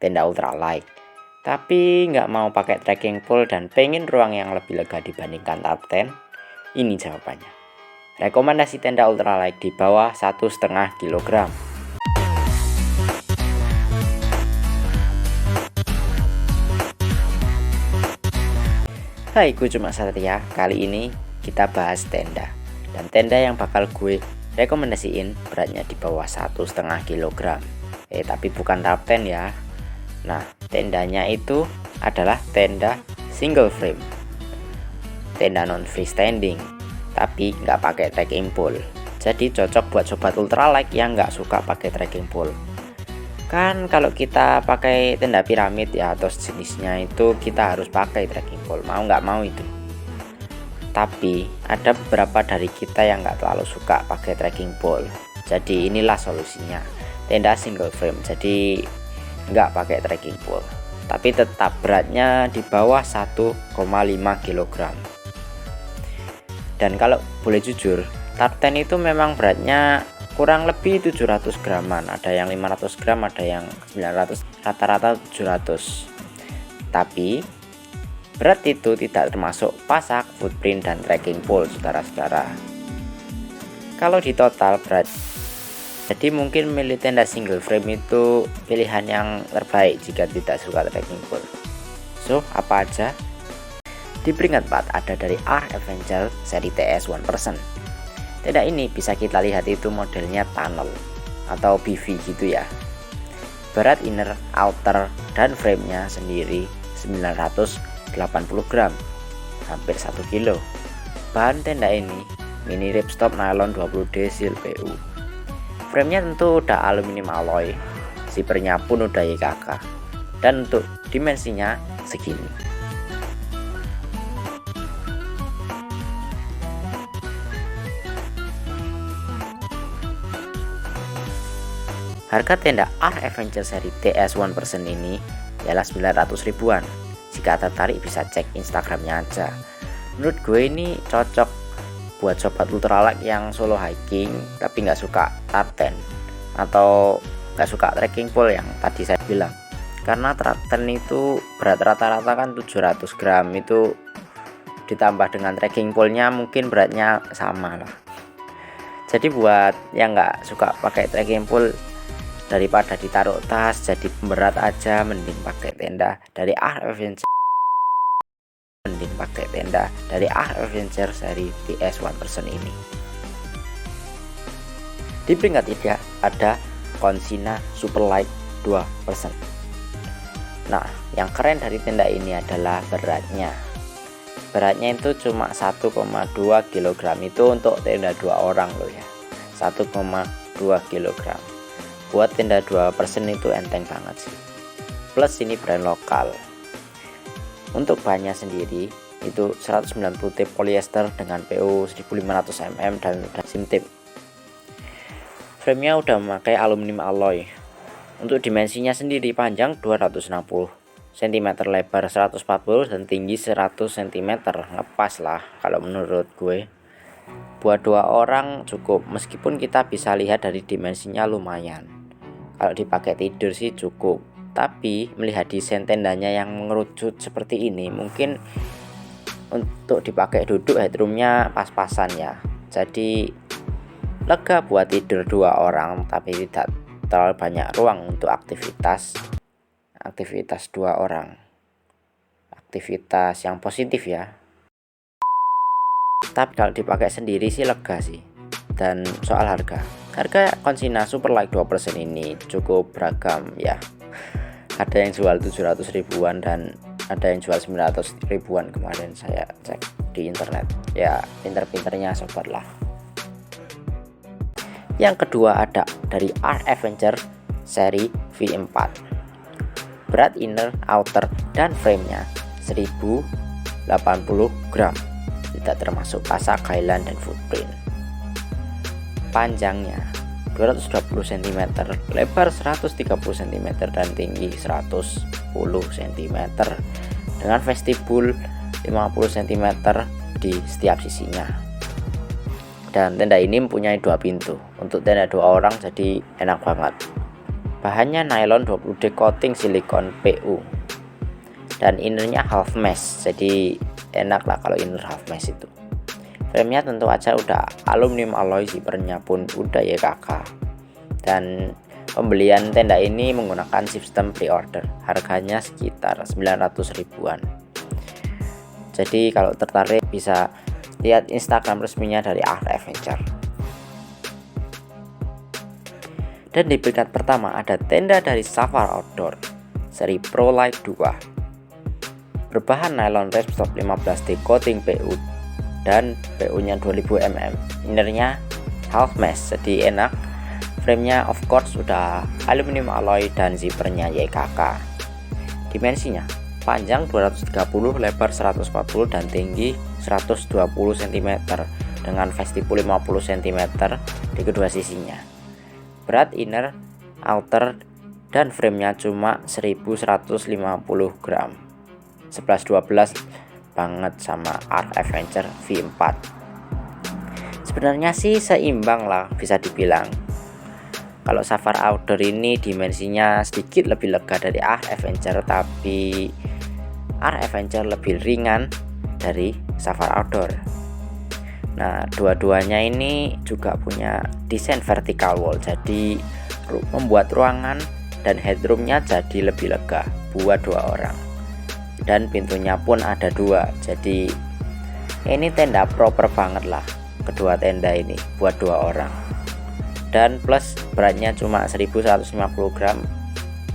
tenda ultralight, tapi nggak mau pakai trekking pole dan pengen ruang yang lebih lega dibandingkan tarp tent? Ini jawabannya. Rekomendasi tenda ultralight di bawah 1,5 kg. Hai, gue cuma Satria. Kali ini kita bahas tenda. Dan tenda yang bakal gue rekomendasiin beratnya di bawah 1,5 kg. Tapi bukan tarp tent ya. Nah, tendanya itu adalah tenda single frame, tenda non freestanding, tapi nggak pakai trekking pole. Jadi cocok buat sobat ultralight yang nggak suka pakai trekking pole. Kan kalau kita pakai tenda piramid ya atau jenisnya itu kita harus pakai trekking pole, mau nggak mau itu. Tapi ada beberapa dari kita yang nggak terlalu suka pakai trekking pole. Jadi inilah solusinya, tenda single frame. Jadi nggak pakai trekking pole, tapi tetap beratnya di bawah 1,5 kg. Dan kalau boleh jujur, tarp tent itu memang beratnya kurang lebih 700 graman, ada yang 500 gram, ada yang 900, rata-rata 700. Tapi berat itu tidak termasuk pasak, footprint, dan trekking pole, saudara-saudara. Kalau di total berat, jadi mungkin memilih tenda single frame itu pilihan yang terbaik jika tidak suka trekking pole. So, apa aja? Di peringkat 4 ada dari R-Avenger seri TS 1%. Tenda ini bisa kita lihat itu modelnya tunnel atau BV gitu ya. Berat inner, outer, dan framenya sendiri 980 gram, hampir 1 kilo. Bahan tenda ini mini ripstop nylon 20D seal PU. Framenya tentu udah aluminium alloy, zippernya pun udah YKK, dan untuk dimensinya segini. Harga tenda R-Avenger seri TS 1% ini ialah 900 ribuan. Jika tertarik bisa cek Instagramnya aja. Menurut gue ini cocok buat sobat ultralight yang solo hiking tapi nggak suka tarp tent atau nggak suka trekking pole yang tadi saya bilang. Karena tarp tent itu berat rata-rata kan 700 gram, itu ditambah dengan trekking pole-nya mungkin beratnya sama lah. Jadi buat yang nggak suka pakai trekking pole, daripada ditaruh tas jadi pemberat aja, mending pakai tenda dari R-Avenger. Seri TS 1% ini. Di peringkat 3 ada Consina Superlight 2%. Nah, yang keren dari tenda ini adalah beratnya. Beratnya itu cuma 1,2 kg, itu untuk tenda 2 orang loh ya. 1,2 kg. Buat tenda 2% itu enteng banget sih. Plus ini brand lokal. Untuk bahannya sendiri itu 190 tape polyester dengan PU 1500 mm dan sim tape. Framenya udah memakai aluminium alloy. Untuk dimensinya sendiri panjang 260 cm, lebar 140 dan tinggi 100 cm. Ngepas lah kalau menurut gue. Buat 2 orang cukup, meskipun kita bisa lihat dari dimensinya lumayan. Kalau dipakai tidur sih cukup, tapi melihat desain tendanya yang mengerucut seperti ini, mungkin untuk dipakai duduk headroomnya pas-pasan ya. Jadi lega buat tidur 2 orang, tapi tidak terlalu banyak ruang untuk aktivitas 2 orang. Aktivitas yang positif ya. Tapi kalau dipakai sendiri sih lega sih. Dan soal harga Consina Superlight 2% ini cukup beragam ya. Ada yang jual 700 ribuan dan ada yang jual 900 ribuan kemarin saya cek di internet. Ya, pinter-pinternya sobat lah. Yang kedua ada dari R-Avenger seri V4. Berat inner, outer, dan framenya 1080 gram. Tidak termasuk pasak, highland, dan footprint. Panjangnya 220 cm, lebar 130 cm, dan tinggi 110 cm dengan vestibul 50 cm di setiap sisinya. Dan tenda ini mempunyai 2 pintu untuk tenda 2 orang, jadi enak banget. Bahannya nylon 20D coating silikon PU, dan innernya half mesh, jadi enak lah kalau inner half mesh itu. Framenya tentu aja udah aluminium alloy, zippernya pun udah YKK. Dan pembelian tenda ini menggunakan sistem pre-order, harganya sekitar 900 ribuan. Jadi kalau tertarik bisa lihat Instagram resminya dari Art Adventure. Dan di peringkat pertama ada tenda dari Safar Outdoor seri Pro Light 2, berbahan nylon ripstop 15D coating PU dan PU nya 2000 mm, innernya half mesh, jadi enak. Framenya of course sudah aluminium alloy dan zippernya YKK. Dimensinya panjang 230, lebar 140 dan tinggi 120 cm dengan vestibul 50 cm di kedua sisinya. Berat inner, outer, dan framenya cuma 1150 gram. 11-12 banget sama Art Adventure V4. Sebenarnya sih seimbang lah bisa dibilang. Kalau Safar Outdoor ini dimensinya sedikit lebih lega dari Art Adventure, tapi Art Adventure lebih ringan dari Safar Outdoor. Nah, dua-duanya ini juga punya desain vertical wall, jadi membuat ruangan dan headroomnya jadi lebih lega buat 2 orang. Dan pintunya pun ada 2, jadi ini tenda proper banget lah kedua tenda ini buat 2 orang. Dan plus beratnya cuma 1150 gram,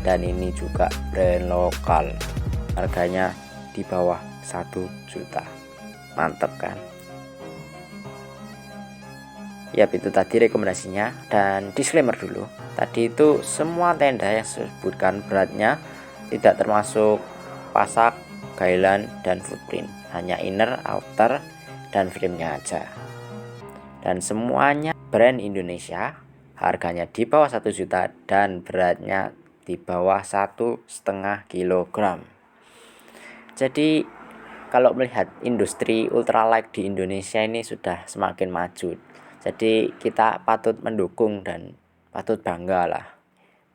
dan ini juga brand lokal, harganya di bawah 1 juta. Mantep kan? Yap, itu tadi rekomendasinya. Dan disclaimer dulu, tadi itu semua tenda yang disebutkan beratnya tidak termasuk pasak, gailan, dan footprint, hanya inner, outer, dan framenya aja. Dan semuanya brand Indonesia, harganya di bawah 1 juta dan beratnya di bawah 1,5 kilogram. Jadi kalau melihat industri ultralight di Indonesia ini sudah semakin maju, jadi kita patut mendukung dan patut bangga lah.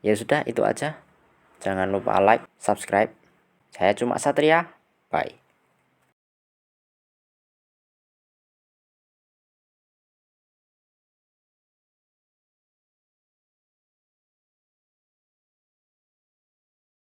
Ya sudah, itu aja. Jangan lupa like, subscribe. Saya cuma Satria. Bye.